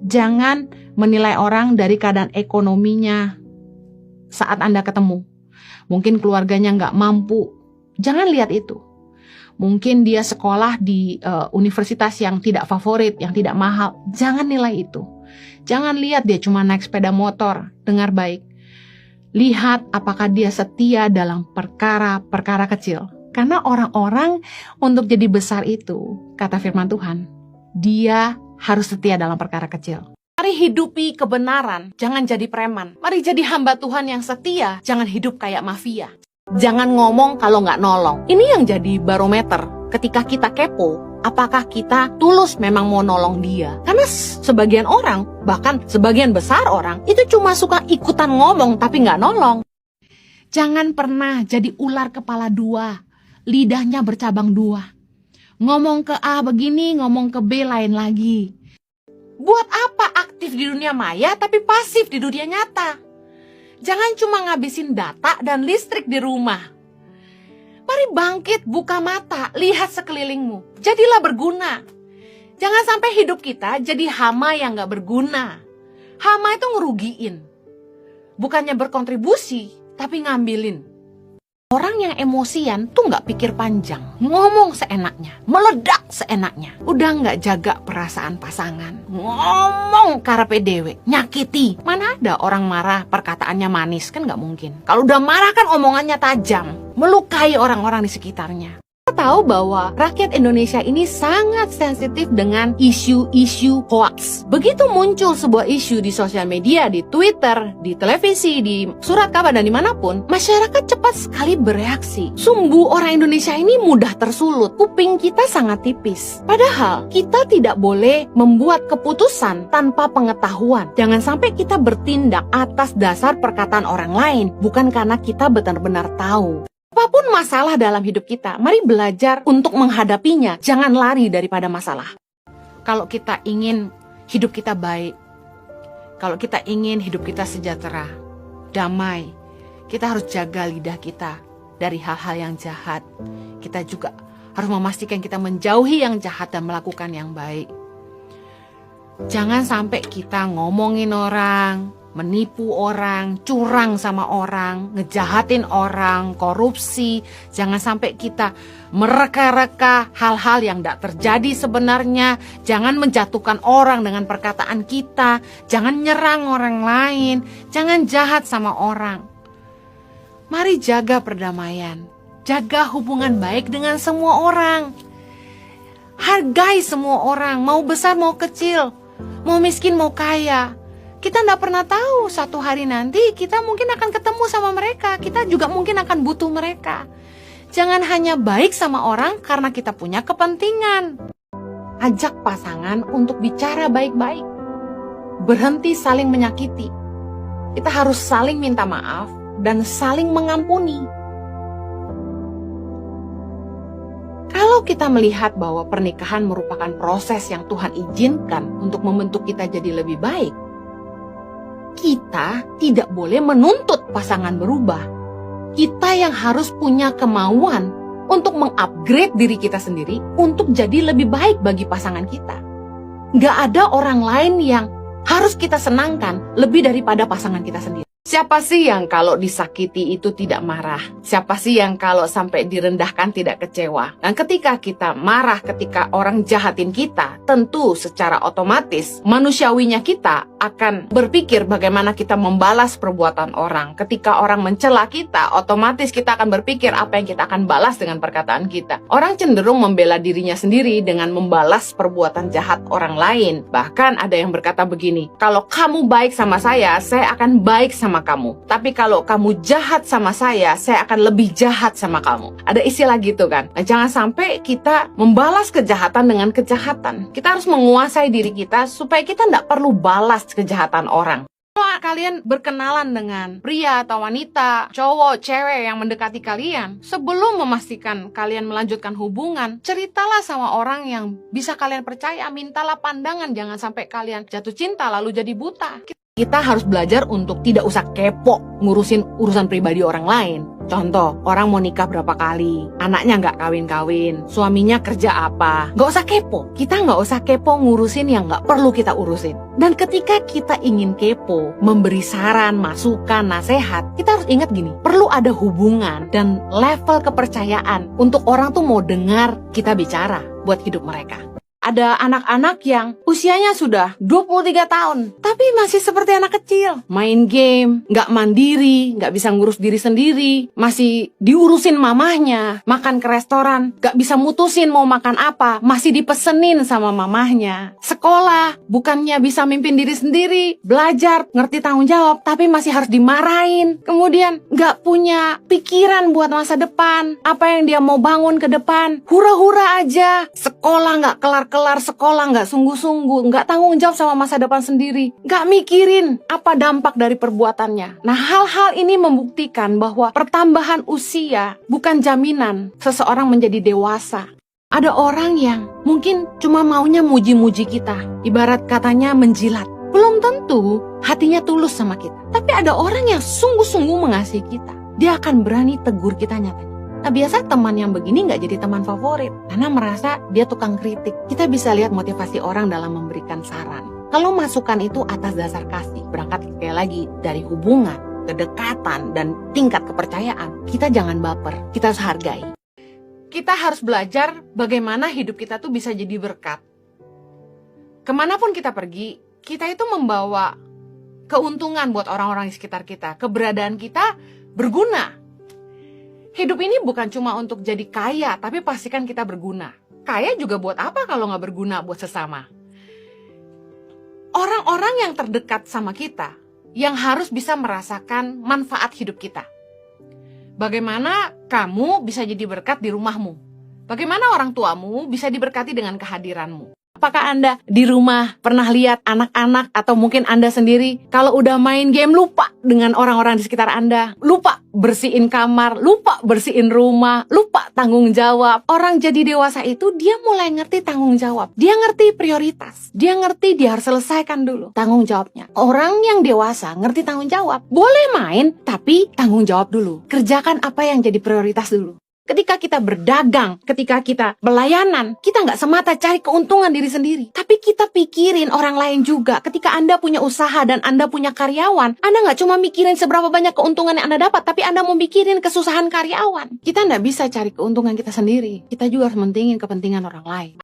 Jangan menilai orang dari keadaan ekonominya saat Anda ketemu. Mungkin keluarganya nggak mampu. Jangan lihat itu. Mungkin dia sekolah di universitas yang tidak favorit, yang tidak mahal. Jangan nilai itu. Jangan lihat dia cuma naik sepeda motor. Dengar baik. Lihat apakah dia setia dalam perkara-perkara kecil. Karena orang-orang untuk jadi besar itu, kata firman Tuhan, dia harus setia dalam perkara kecil. Mari hidupi kebenaran, jangan jadi preman. Mari jadi hamba Tuhan yang setia, jangan hidup kayak mafia. Jangan ngomong kalau nggak nolong. Ini yang jadi barometer ketika kita kepo, apakah kita tulus memang mau nolong dia. Karena sebagian orang, bahkan sebagian besar orang, itu cuma suka ikutan ngomong tapi nggak nolong. Jangan pernah jadi ular kepala dua, lidahnya bercabang dua. Ngomong ke A begini, ngomong ke B lain lagi. Buat apa aktif di dunia maya tapi pasif di dunia nyata? Jangan cuma ngabisin data dan listrik di rumah. Mari bangkit, buka mata, lihat sekelilingmu. Jadilah berguna. Jangan sampai hidup kita jadi hama yang gak berguna. Hama itu ngerugiin. Bukannya berkontribusi, tapi ngambilin. Orang yang emosian tuh gak pikir panjang. Ngomong seenaknya, meledak seenaknya. Udah gak jaga perasaan pasangan. Ngomong karpe dewe, nyakiti. Mana ada orang marah perkataannya manis, kan gak mungkin. Kalau udah marah kan omongannya tajam, melukai orang-orang di sekitarnya. Kita tahu bahwa rakyat Indonesia ini sangat sensitif dengan isu-isu hoax. Begitu muncul sebuah isu di sosial media, di Twitter, di televisi, di surat kabar dan dimanapun, masyarakat cepat sekali bereaksi. Sumbu orang Indonesia ini mudah tersulut, kuping kita sangat tipis. Padahal kita tidak boleh membuat keputusan tanpa pengetahuan. Jangan sampai kita bertindak atas dasar perkataan orang lain, bukan karena kita benar-benar tahu. Apapun masalah dalam hidup kita, mari belajar untuk menghadapinya. Jangan lari daripada masalah. Kalau kita ingin hidup kita baik, kalau kita ingin hidup kita sejahtera, damai, kita harus jaga lidah kita dari hal-hal yang jahat. Kita juga harus memastikan kita menjauhi yang jahat dan melakukan yang baik. Jangan sampai kita ngomongin orang, menipu orang, curang sama orang, ngejahatin orang, korupsi. Jangan sampai kita mereka-reka hal-hal yang tidak terjadi sebenarnya. Jangan menjatuhkan orang dengan perkataan kita. Jangan nyerang orang lain. Jangan jahat sama orang. Mari jaga perdamaian. Jaga hubungan baik dengan semua orang. Hargai semua orang, mau besar mau kecil, mau miskin mau kaya. Kita tidak pernah tahu satu hari nanti kita mungkin akan ketemu sama mereka. Kita juga mungkin akan butuh mereka. Jangan hanya baik sama orang karena kita punya kepentingan. Ajak pasangan untuk bicara baik-baik. Berhenti saling menyakiti. Kita harus saling minta maaf dan saling mengampuni. Kalau kita melihat bahwa pernikahan merupakan proses yang Tuhan izinkan untuk membentuk kita jadi lebih baik, kita tidak boleh menuntut pasangan berubah. Kita yang harus punya kemauan untuk mengupgrade diri kita sendiri untuk jadi lebih baik bagi pasangan kita. Gak ada orang lain yang harus kita senangkan lebih daripada pasangan kita sendiri. Siapa sih yang kalau disakiti itu tidak marah? Siapa sih yang kalau sampai direndahkan tidak kecewa? Dan ketika kita marah, ketika orang jahatin kita, tentu secara otomatis manusiawinya kita akan berpikir bagaimana kita membalas perbuatan orang. Ketika orang mencela kita, otomatis kita akan berpikir apa yang kita akan balas dengan perkataan kita. Orang cenderung membela dirinya sendiri dengan membalas perbuatan jahat orang lain. Bahkan ada yang berkata begini, kalau kamu baik sama saya akan baik sama kamu. Tapi kalau kamu jahat sama saya akan lebih jahat sama kamu. Ada istilah gitu kan. Nah, jangan sampai kita membalas kejahatan dengan kejahatan. Kita harus menguasai diri kita supaya kita tidak perlu balas kejahatan orang. Kalau kalian berkenalan dengan pria atau wanita, cowok, cewek yang mendekati kalian, sebelum memastikan kalian melanjutkan hubungan, ceritalah sama orang yang bisa kalian percaya, mintalah pandangan, jangan sampai kalian jatuh cinta lalu jadi buta. Kita harus belajar untuk tidak usah kepo ngurusin urusan pribadi orang lain. Contoh, orang mau nikah berapa kali, anaknya nggak kawin-kawin, suaminya kerja apa. Nggak usah kepo. Kita nggak usah kepo ngurusin yang nggak perlu kita urusin. Dan ketika kita ingin kepo, memberi saran, masukan, nasihat, kita harus ingat gini, perlu ada hubungan dan level kepercayaan untuk orang tuh mau dengar kita bicara buat hidup mereka. Ada anak-anak yang usianya sudah 23 tahun, tapi masih seperti anak kecil. Main game, nggak mandiri, nggak bisa ngurus diri sendiri, masih diurusin mamahnya, makan ke restoran, nggak bisa mutusin mau makan apa, masih dipesenin sama mamahnya. Sekolah, bukannya bisa mimpin diri sendiri, belajar, ngerti tanggung jawab, tapi masih harus dimarahin. Kemudian nggak punya pikiran buat masa depan, apa yang dia mau bangun ke depan, hura-hura aja. Sekolah nggak kelar-kelar, sekolah nggak sungguh-sungguh, nggak tanggung jawab sama masa depan sendiri, nggak mikirin apa dampak dari perbuatannya. Nah, hal-hal ini membuktikan bahwa pertambahan usia bukan jaminan seseorang menjadi dewasa. Ada orang yang mungkin cuma maunya muji-muji kita, ibarat katanya menjilat. Belum tentu hatinya tulus sama kita. Tapi ada orang yang sungguh-sungguh mengasihi kita. Dia akan berani tegur kita nyatanya. Nah, biasa teman yang begini nggak jadi teman favorit karena merasa dia tukang kritik. Kita bisa lihat motivasi orang dalam memberikan saran. Kalau masukan itu atas dasar kasih, berangkat sekali lagi dari hubungan, kedekatan, dan tingkat kepercayaan, kita jangan baper, kita harus hargai. Kita harus belajar bagaimana hidup kita tuh bisa jadi berkat. Kemanapun kita pergi, kita itu membawa keuntungan buat orang-orang di sekitar kita. Keberadaan kita berguna. Hidup ini bukan cuma untuk jadi kaya, tapi pastikan kita berguna. Kaya juga buat apa kalau nggak berguna buat sesama? Orang-orang yang terdekat sama kita, yang harus bisa merasakan manfaat hidup kita. Bagaimana kamu bisa jadi berkat di rumahmu? Bagaimana orang tuamu bisa diberkati dengan kehadiranmu? Apakah Anda di rumah pernah lihat anak-anak atau mungkin Anda sendiri kalau udah main game lupa dengan orang-orang di sekitar Anda, lupa bersihin kamar, lupa bersihin rumah, lupa tanggung jawab. Orang jadi dewasa itu dia mulai ngerti tanggung jawab. Dia ngerti prioritas. Dia ngerti dia harus selesaikan dulu tanggung jawabnya. Orang yang dewasa ngerti tanggung jawab. Boleh main, tapi tanggung jawab dulu. Kerjakan apa yang jadi prioritas dulu. Ketika kita berdagang, ketika kita pelayanan, kita nggak semata cari keuntungan diri sendiri. Tapi kita pikirin orang lain juga. Ketika Anda punya usaha dan Anda punya karyawan, Anda nggak cuma mikirin seberapa banyak keuntungan yang Anda dapat, tapi Anda mau mikirin kesusahan karyawan. Kita nggak bisa cari keuntungan kita sendiri. Kita juga harus mentingin kepentingan orang lain.